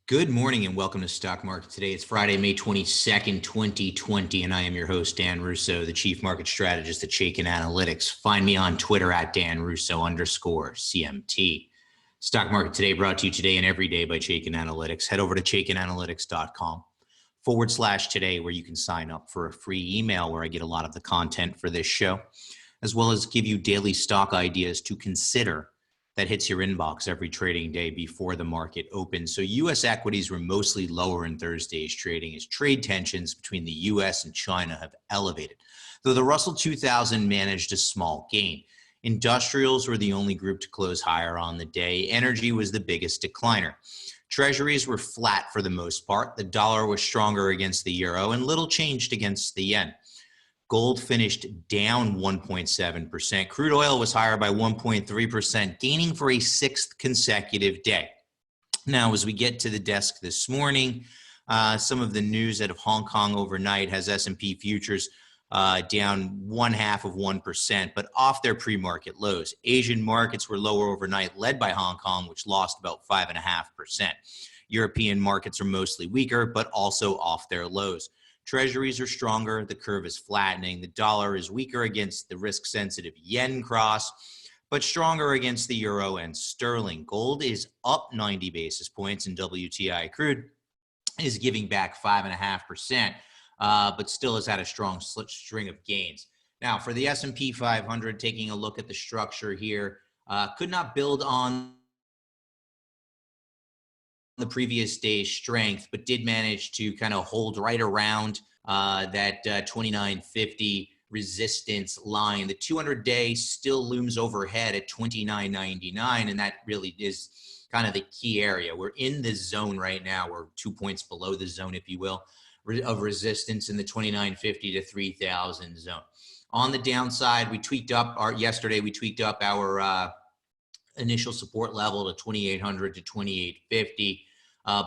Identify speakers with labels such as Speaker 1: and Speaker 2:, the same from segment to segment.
Speaker 1: Good morning and welcome to Stock Market Today. It's Friday, May 22nd, 2020, and I am your host, Dan Russo, the Chief Market Strategist at Chaikin Analytics. Find me on Twitter at @DanRusso_CMT. Stock Market Today brought to you today and every day by Chaikin Analytics. Head over to chaikinanalytics.com/today where you can sign up for a free email where I get a lot of the content for this show, as well as give you daily stock ideas to consider that hits your inbox every trading day before the market opens. So U.S. equities were mostly lower in Thursday's trading as trade tensions between the U.S. and China have elevated, though the Russell 2000 managed a small gain. Industrials were the only group to close higher on the day. Energy was the biggest decliner. Treasuries were flat for the most part. The dollar was stronger against the euro and little changed against the yen. Gold finished down 1.7%. Crude oil was higher by 1.3%, gaining for a sixth consecutive day. Now, as we get to the desk this morning, some of the news out of Hong Kong overnight has S&P futures down 0.5%, but off their pre-market lows. Asian markets were lower overnight, led by Hong Kong, which lost about 5.5%. European markets are mostly weaker, but also off their lows. Treasuries are stronger. The curve is flattening. The dollar is weaker against the risk-sensitive yen cross, but stronger against the euro and sterling. Gold is up 90 basis points, and WTI crude is giving back 5.5%, but still has had a strong string of gains. Now, for the S&P 500, taking a look at the structure here, could not build on the previous day's strength, but did manage to kind of hold right around that 2950 resistance line. The 200-day still looms overhead at 29.99, and that really is kind of the key area. We're in the zone right now. We're 2 points below the zone, if you will, of resistance in the 2950 to 3000 zone. On the downside, we tweaked up yesterday. We tweaked up our initial support level to 2800 to 2850.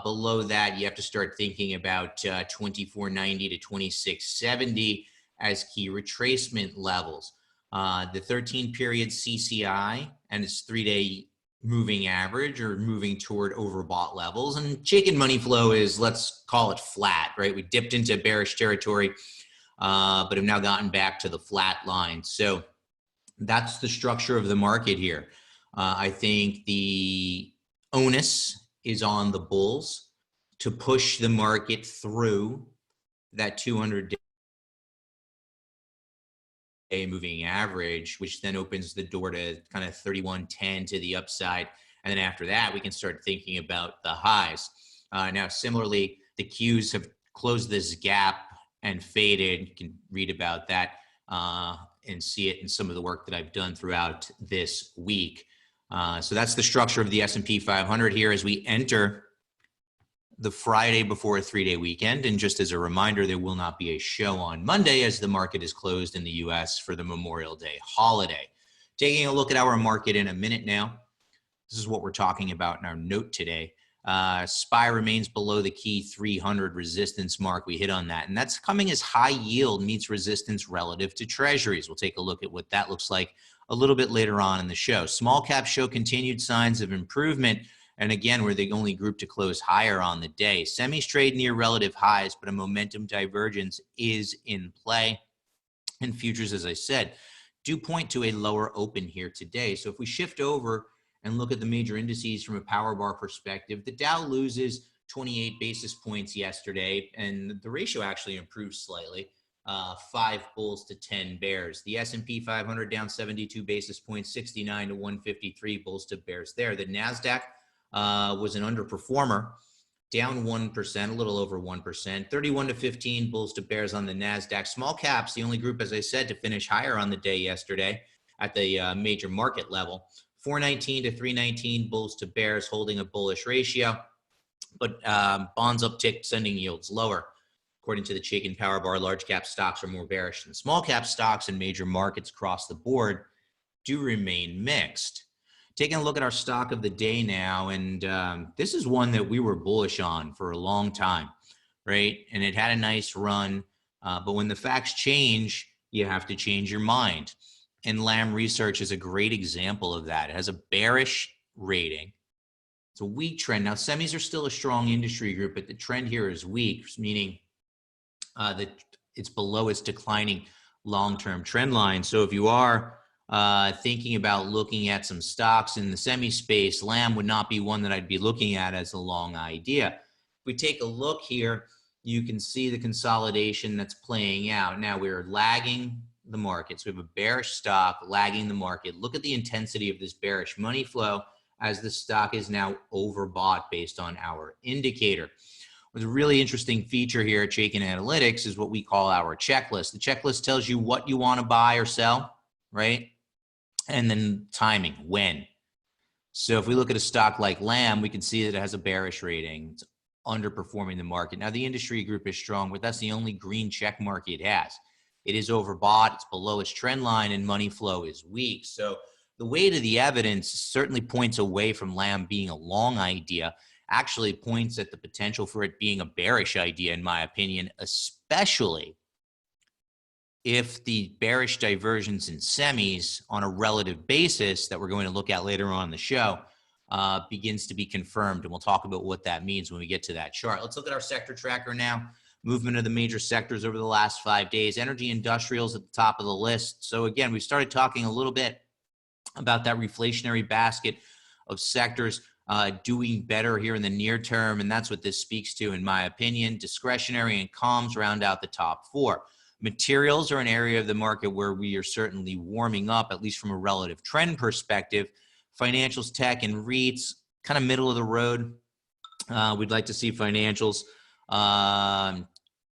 Speaker 1: Below that, you have to start thinking about 2490 to 2670 as key retracement levels. The 13-period CCI and its 3-day moving average are moving toward overbought levels. And Chaikin money flow is, let's call it flat, right? We dipped into bearish territory, but have now gotten back to the flat line. So that's the structure of the market here. I think the onus is on the bulls to push the market through that 200-day moving average, which then opens the door to kind of 3110 to the upside. And then after that, we can start thinking about the highs. Now, similarly, the Qs have closed this gap and faded. You can read about that and see it in some of the work that I've done throughout this week. So that's the structure of the S&P 500 here as we enter the Friday before a 3-day weekend. And just as a reminder, there will not be a show on Monday as the market is closed in the U.S. for the Memorial Day holiday. Taking a look at our market in a minute now. This is what we're talking about in our note today. SPY remains below the key 300 resistance mark. We hit on that. And that's coming as high yield meets resistance relative to treasuries. We'll take a look at what that looks like a little bit later on in the show. Small caps show continued signs of improvement. And again, we're the only group to close higher on the day. Semis trade near relative highs, but a momentum divergence is in play. And futures, as I said, do point to a lower open here today. So if we shift over and look at the major indices from a power bar perspective, the Dow loses 28 basis points yesterday, and the ratio actually improved slightly. 5 bulls to 10 bears. The S&P 500 down 72 basis points, 69 to 153 bulls to bears there. The NASDAQ was an underperformer, down 1%, a little over 1%, 31 to 15 bulls to bears on the NASDAQ. Small caps, the only group, as I said, to finish higher on the day yesterday at the major market level. 419 to 319 bulls to bears, holding a bullish ratio, but bonds upticked, sending yields lower. According to the Chaikin Power Bar, large cap stocks are more bearish than small cap stocks, and major markets across the board do remain mixed. Taking a look at our stock of the day now, and this is one that we were bullish on for a long time, right? And it had a nice run, but when the facts change, you have to change your mind. And Lam Research is a great example of that. It has a bearish rating. It's a weak trend. Now, semis are still a strong industry group, but the trend here is weak, meaning that it's below its declining long-term trend line. So if you are thinking about looking at some stocks in the semi space, Lam would not be one that I'd be looking at as a long idea. If we take a look here, you can see the consolidation that's playing out. Now we're lagging the market. So we have a bearish stock lagging the market. Look at the intensity of this bearish money flow as the stock is now overbought based on our indicator. What's a really interesting feature here at Chaikin Analytics is what we call our checklist. The checklist tells you what you want to buy or sell, right? And then timing, when. So if we look at a stock like Lam, we can see that it has a bearish rating. It's underperforming the market. Now the industry group is strong, but that's the only green check mark it has. It is overbought, it's below its trend line, and money flow is weak. So the weight of the evidence certainly points away from Lam being a long idea, actually points at the potential for it being a bearish idea, in my opinion, especially if the bearish divergence in semis on a relative basis that we're going to look at later on in the show begins to be confirmed. And we'll talk about what that means when we get to that chart. Let's look at our sector tracker now. Movement of the major sectors over the last 5 days. Energy industrials at the top of the list. So again, we started talking a little bit about that reflationary basket of sectors doing better here in the near term. And that's what this speaks to, in my opinion. Discretionary and comms round out the top 4. Materials are an area of the market where we are certainly warming up, at least from a relative trend perspective. Financials, tech, and REITs, kind of middle of the road. We'd like to see financials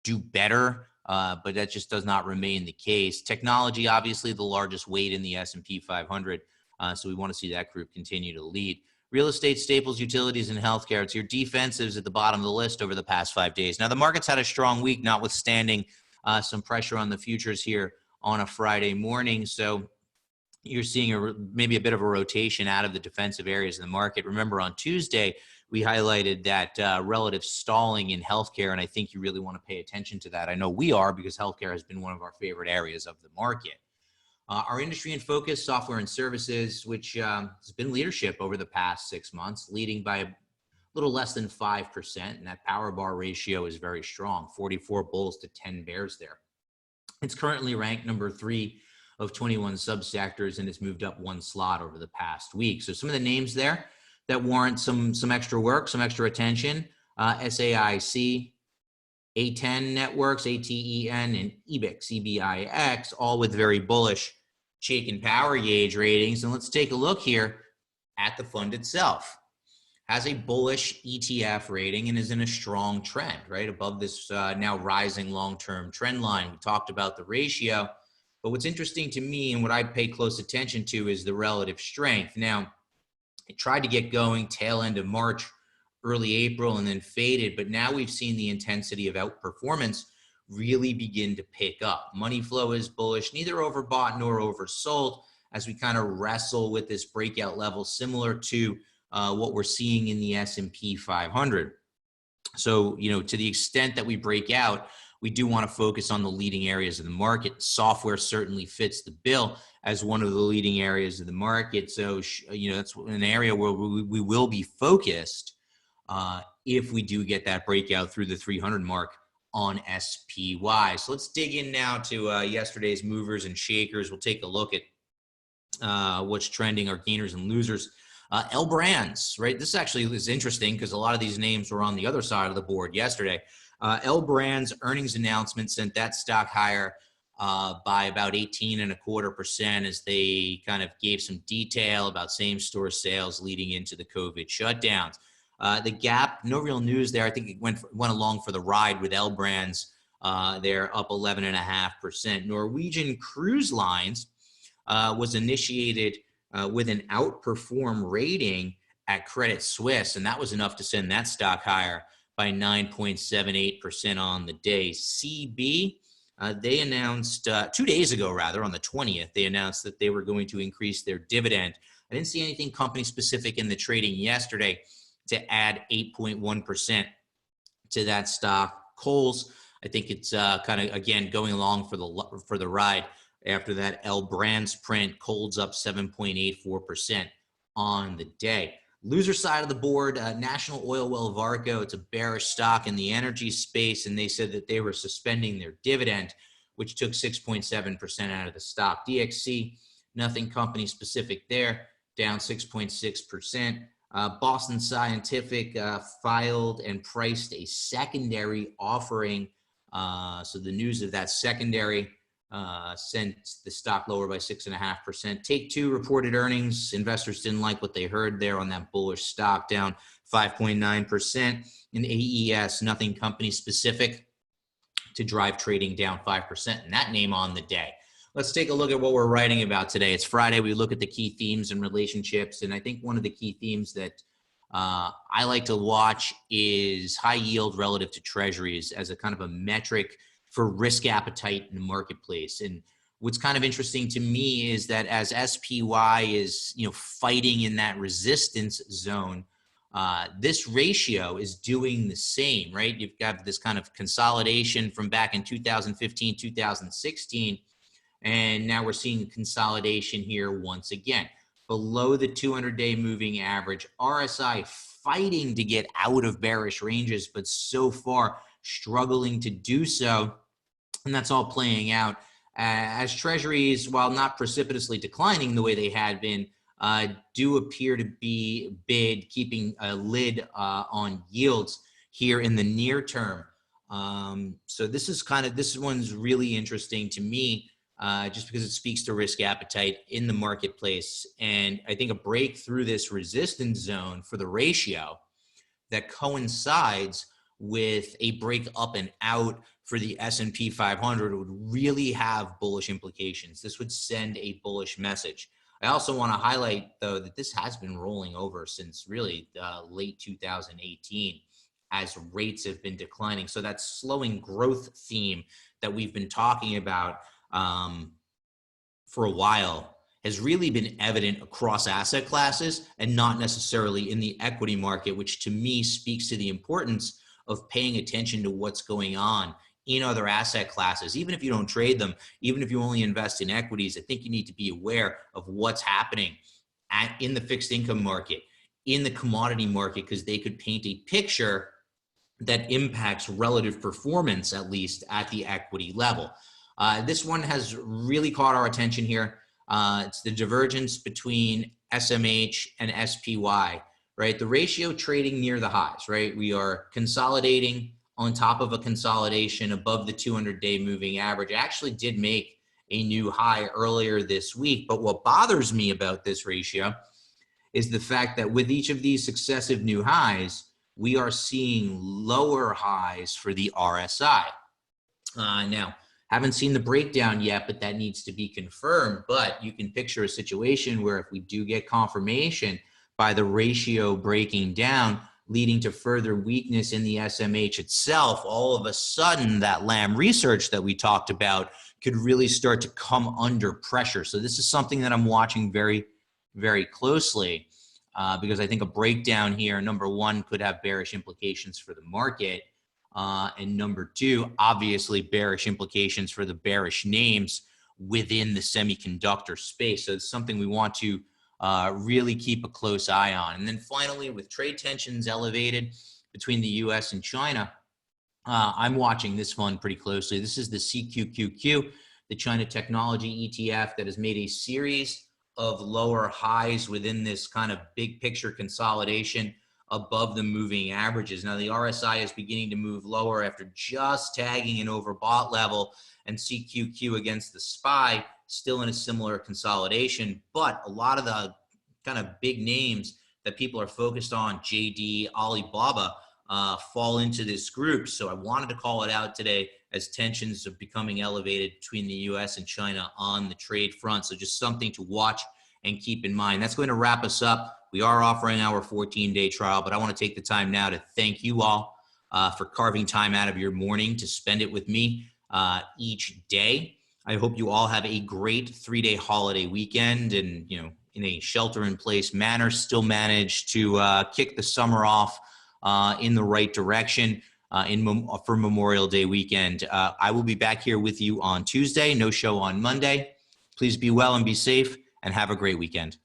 Speaker 1: do better, but that just does not remain the case. Technology, obviously, the largest weight in the S&P 500, so we want to see that group continue to lead. Real estate, staples, utilities, and healthcare. It's your defensives at the bottom of the list over the past 5 days. Now, the market's had a strong week, notwithstanding some pressure on the futures here on a Friday morning. So you're seeing maybe a bit of a rotation out of the defensive areas of the market. Remember, on Tuesday, we highlighted that relative stalling in healthcare, and I think you really want to pay attention to that. I know we are, because healthcare has been one of our favorite areas of the market. Our industry in focus, software and services, which has been leadership over the past 6 months, leading by a little less than 5%, and that power bar ratio is very strong, 44 bulls to 10 bears there. It's currently ranked number 3 of 21 subsectors, and it's moved up 1 slot over the past week. So some of the names there that warrant some extra work, some extra attention: SAIC, A10 Networks, ATEN, and EBIX, EBIX, all with very bullish Chaikin power gauge ratings. And let's take a look here at the fund itself. Has a bullish ETF rating and is in a strong trend, right? Above this now rising long-term trend line. We talked about the ratio, but what's interesting to me and what I pay close attention to is the relative strength. Now, it tried to get going tail end of March, early April, and then faded, but now we've seen the intensity of outperformance really begin to pick up. Money flow is bullish, neither overbought nor oversold, as we kind of wrestle with this breakout level similar to what we're seeing in the S&P 500. So, to the extent that we break out, we do want to focus on the leading areas of the market. Software certainly fits the bill as one of the leading areas of the market. So, that's an area where we will be focused if we do get that breakout through the 300 mark on SPY. So let's dig in now to yesterday's movers and shakers. We'll take a look at what's trending, our gainers and losers. L Brands, right? This actually is interesting because a lot of these names were on the other side of the board yesterday. L Brands earnings announcement sent that stock higher by about 18.25% as they kind of gave some detail about same-store sales leading into the COVID shutdowns. The Gap, no real news there. I think it went along for the ride with L Brands. They're up 11.5%. Norwegian Cruise Lines was initiated with an outperform rating at Credit Suisse, and that was enough to send that stock higher by 9.78% on the day. CB, they announced 2 days ago, on the 20th, they announced that they were going to increase their dividend. I didn't see anything company specific in the trading yesterday to add 8.1% to that stock. Kohl's, I think it's kind of, again, going along for the ride. After that L Brands print, Kohl's up 7.84% on the day. Loser side of the board, National Oil Well Varco, it's a bearish stock in the energy space, and they said that they were suspending their dividend, which took 6.7% out of the stock. DXC, nothing company specific there, down 6.6%. Boston Scientific filed and priced a secondary offering. So the news of that secondary sent the stock lower by 6.5%. Take-Two reported earnings. Investors didn't like what they heard there on that bullish stock, down 5.9%. And AES, nothing company specific, to drive trading down 5%. And that name on the day. Let's take a look at what we're writing about today. It's Friday. We look at the key themes and relationships. And I think one of the key themes that I like to watch is high yield relative to treasuries as a kind of a metric for risk appetite in the marketplace. And what's kind of interesting to me is that as SPY is, fighting in that resistance zone, this ratio is doing the same, right? You've got this kind of consolidation from back in 2015, 2016, and now we're seeing consolidation here once again. Below the 200-day moving average, RSI fighting to get out of bearish ranges, but so far struggling to do so. And that's all playing out as treasuries, while not precipitously declining the way they had been, do appear to be bid, keeping a lid on yields here in the near term. So this one's really interesting to me, just because it speaks to risk appetite in the marketplace. And I think a break through this resistance zone for the ratio that coincides with a break up and out for the S&P 500 would really have bullish implications. This would send a bullish message. I also want to highlight, though, that this has been rolling over since really late 2018 as rates have been declining. So that slowing growth theme that we've been talking about for a while has really been evident across asset classes and not necessarily in the equity market, which to me speaks to the importance of paying attention to what's going on in other asset classes. Even if you don't trade them, even if you only invest in equities, I think you need to be aware of what's happening in the fixed income market, in the commodity market, because they could paint a picture that impacts relative performance, at least at the equity level. This one has really caught our attention here. It's the divergence between SMH and SPY, right? The ratio trading near the highs, right? We are consolidating on top of a consolidation above the 200-day moving average. It actually did make a new high earlier this week. But what bothers me about this ratio is the fact that with each of these successive new highs, we are seeing lower highs for the RSI. Now, haven't seen the breakdown yet, but that needs to be confirmed. But you can picture a situation where if we do get confirmation by the ratio breaking down, leading to further weakness in the SMH itself, all of a sudden that Lamb research that we talked about could really start to come under pressure. So this is something that I'm watching very, very closely because I think a breakdown here, number one, could have bearish implications for the market. And number two, obviously bearish implications for the bearish names within the semiconductor space. So it's something we want to really keep a close eye on. And then finally, with trade tensions elevated between the US and China, I'm watching this one pretty closely. This is the CQQQ, the China Technology ETF that has made a series of lower highs within this kind of big picture consolidation above the moving averages. Now the RSI is beginning to move lower after just tagging an overbought level, and CQQ against the SPY still in a similar consolidation. But a lot of the kind of big names that people are focused on, JD, Alibaba, fall into this group. So I wanted to call it out today as tensions are becoming elevated between the US and China on the trade front. So just something to watch and keep in mind. That's going to wrap us up. We are offering our 14-day trial, but I want to take the time now to thank you all for carving time out of your morning to spend it with me each day. I hope you all have a great 3-day holiday weekend and, in a shelter-in-place manner, still manage to kick the summer off in the right direction for Memorial Day weekend. I will be back here with you on Tuesday. No show on Monday. Please be well and be safe, and have a great weekend.